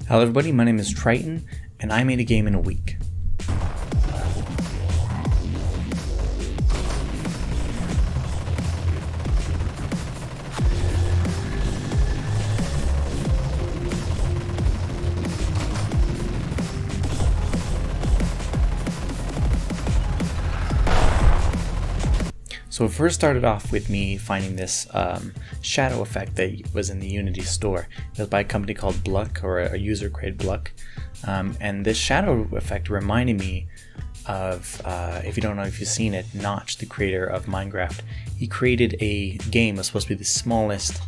Hello everybody, my name is Triton, and I made a game in a week. So it first started off with me finding this shadow effect that was in the Unity store. It was by a company called Bluck, or a user created Bluck. And this shadow effect reminded me of, if you don't know if you've seen it, Notch, the creator of Minecraft. He created a game that was supposed to be the smallest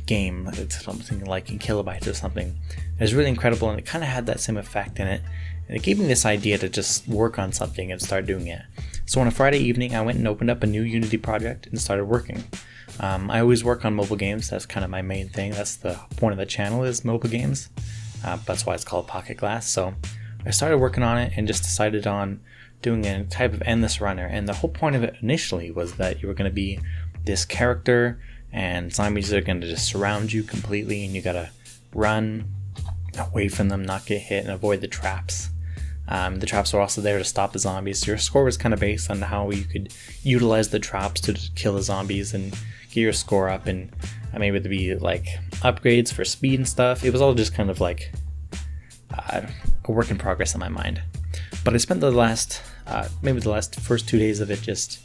game, it's something like in kilobytes or something. It was really incredible, and it kind of had that same effect in it. And it gave me this idea to just work on something and start doing it. So on a Friday evening, I went and opened up a new Unity project and started working. I always work on mobile games. That's kind of my main thing. That's the point of the channel, is mobile games. That's why it's called Pocket Glass. So I started working on it and just decided on doing a type of endless runner. And the whole point of it initially was that you were going to be this character and zombies are going to just surround you completely, and you got to run away from them, not get hit, and avoid the traps. The traps are also there to stop the zombies. So your score was kind of based on how you could utilize the traps to kill the zombies and get your score up, and maybe it'd be like upgrades for speed and stuff. It was all just kind of like a work in progress in my mind. But I spent the last first 2 days of it just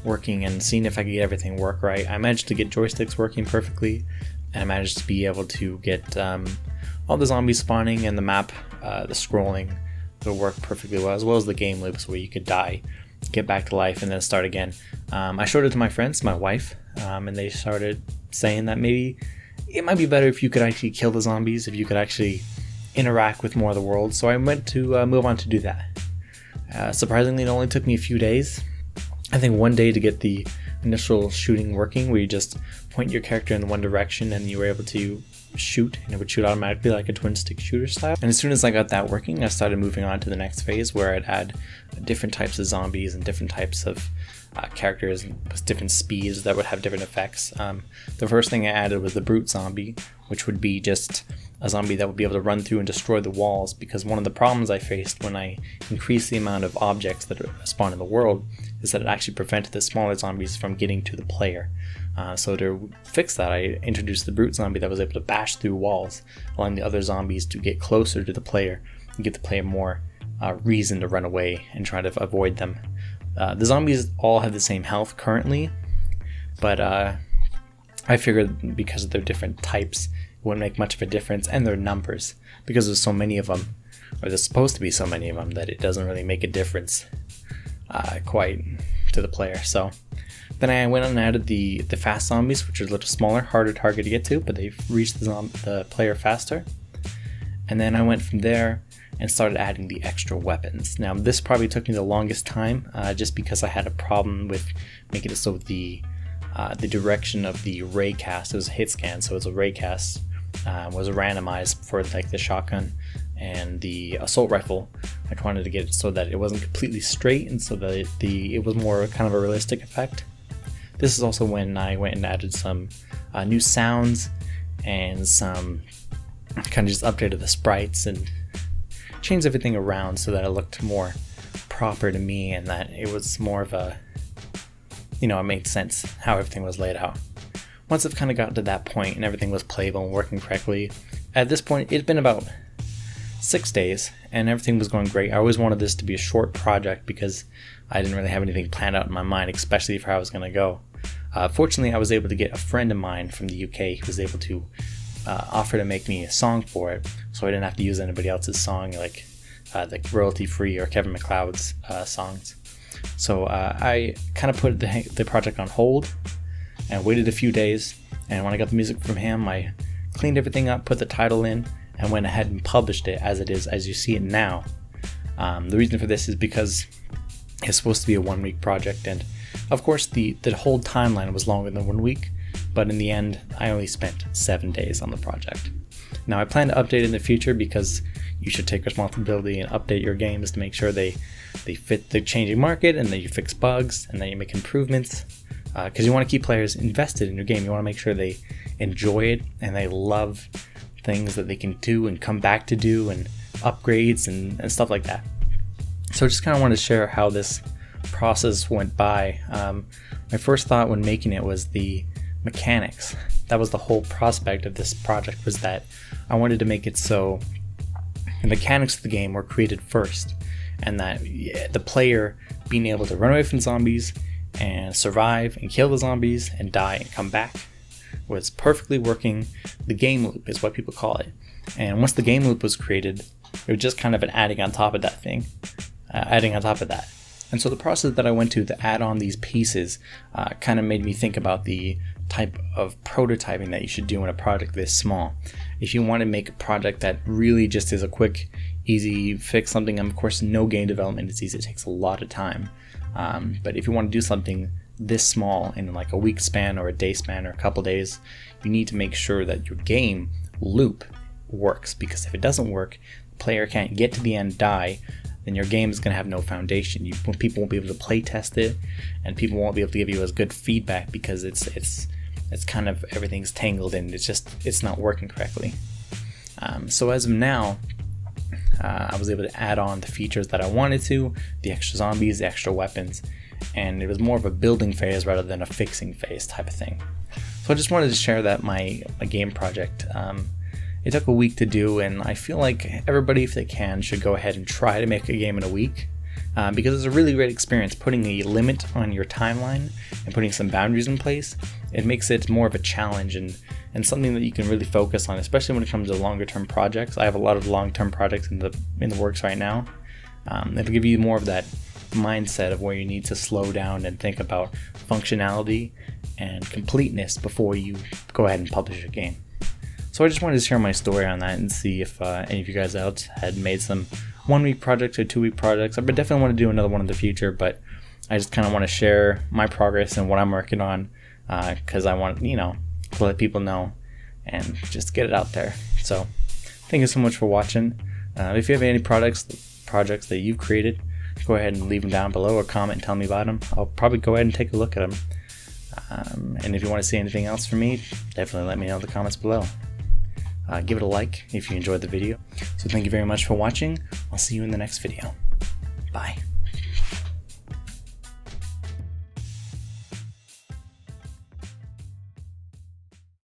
working and seeing if I could get everything work right. I managed to get joysticks working perfectly, and I managed to be able to get all the zombies spawning and the map, the scrolling, to work perfectly well as the game loops where you could die, get back to life, and then start again. I showed it to my friends, my wife, and they started saying that maybe it might be better if you could actually kill the zombies, if you could actually interact with more of the world. So I went to move on to do that. Surprisingly, it only took me a few days. I think one day to get the initial shooting working, where you just point your character in one direction and you were able to shoot, and it would shoot automatically like a twin stick shooter style. And as soon as I got that working, I started moving on to the next phase, where I'd add different types of zombies and different types of characters with different speeds that would have different effects. The first thing I added was the brute zombie, which would be just a zombie that would be able to run through and destroy the walls, because one of the problems I faced when I increased the amount of objects that spawn in the world is that it actually prevented the smaller zombies from getting to the player. So to fix that, I introduced the brute zombie that was able to bash through walls, allowing the other zombies to get closer to the player and give the player more reason to run away and try to avoid them. The zombies all have the same health currently, but I figured because of their different types, it wouldn't make much of a difference, and their numbers, because there's so many of them, or there's supposed to be so many of them, that it doesn't really make a difference quite to the player. So then I went and added the fast zombies, which are a little smaller, harder target to get to, but they reach the player faster. And then I went from there and started adding the extra weapons. Now this probably took me the longest time, just because I had a problem with making it so the direction of the ray cast, it was a hit scan, so it was a ray cast, was randomized for like the shotgun and the assault rifle. I wanted to get it so that it wasn't completely straight, and so that it was more kind of a realistic effect. This is also when I went and added some new sounds and some kind of just updated the sprites and changed everything around so that it looked more proper to me, and that it was more of a, it made sense how everything was laid out. Once I've kind of gotten to that point and everything was playable and working correctly, at this point it's been about 6 days and everything was going great. I always wanted this to be a short project because I didn't really have anything planned out in my mind, especially for how I was going to go. Fortunately, I was able to get a friend of mine from the UK who was able to offer to make me a song for it, so I didn't have to use anybody else's song, like royalty free or Kevin MacLeod's songs. So I kind of put the project on hold and waited a few days, and when I got the music from him, I cleaned everything up, put the title in, and went ahead and published it as it is, as you see it now. The reason for this is because it's supposed to be a 1 week project, and of course the whole timeline was longer than 1 week, but in the end I only spent 7 days on the project. Now I plan to update in the future, because you should take responsibility and update your games to make sure they fit the changing market, and that you fix bugs, and that you make improvements, because you want to keep players invested in your game. You want to make sure they enjoy it and they love things that they can do and come back to do, and upgrades and stuff like that. So I just kind of wanted to share how this process went by. My first thought when making it was the mechanics. That was the whole prospect of this project, was that I wanted to make it so the mechanics of the game were created first, and that the player being able to run away from zombies and survive and kill the zombies and die and come back was perfectly working. The game loop is what people call it. And once the game loop was created, it was just kind of an adding on top of that thing, adding on top of that. And so the process that I went to add on these pieces kind of made me think about the type of prototyping that you should do in a project this small. If you want to make a project that really just is a quick, easy fix, something, of course, no game development is easy. It takes a lot of time. But if you want to do something this small in like a week span or a day span or a couple days, you need to make sure that your game loop works, because if it doesn't work, the player can't get to the end, die, then your game is going to have no foundation. People won't be able to play test it, and people won't be able to give you as good feedback, because it's kind of, everything's tangled and it's not working correctly. So as of now, I was able to add on the features that I wanted to, the extra zombies, the extra weapons, and it was more of a building phase rather than a fixing phase type of thing. So I just wanted to share that my game project. It took a week to do, and I feel like everybody, if they can, should go ahead and try to make a game in a week, because it's a really great experience. Putting a limit on your timeline and putting some boundaries in place, it makes it more of a challenge and something that you can really focus on, especially when it comes to longer term projects. I have a lot of long term projects in the works right now. It'll give you more of that mindset of where you need to slow down and think about functionality and completeness before you go ahead and publish a game. So I just wanted to share my story on that and see if any of you guys out had made some 1 week projects or 2 week projects. I definitely want to do another one in the future, but I just kind of want to share my progress and what I'm working on, because I want, to let people know and just get it out there. So thank you so much for watching. If you have any projects that you've created, go ahead and leave them down below or comment and tell me about them. I'll probably go ahead and take a look at them. And if you want to see anything else from me, definitely let me know in the comments below. Give it a like if you enjoyed the video. So thank you very much for watching. I'll see you in the next video. Bye.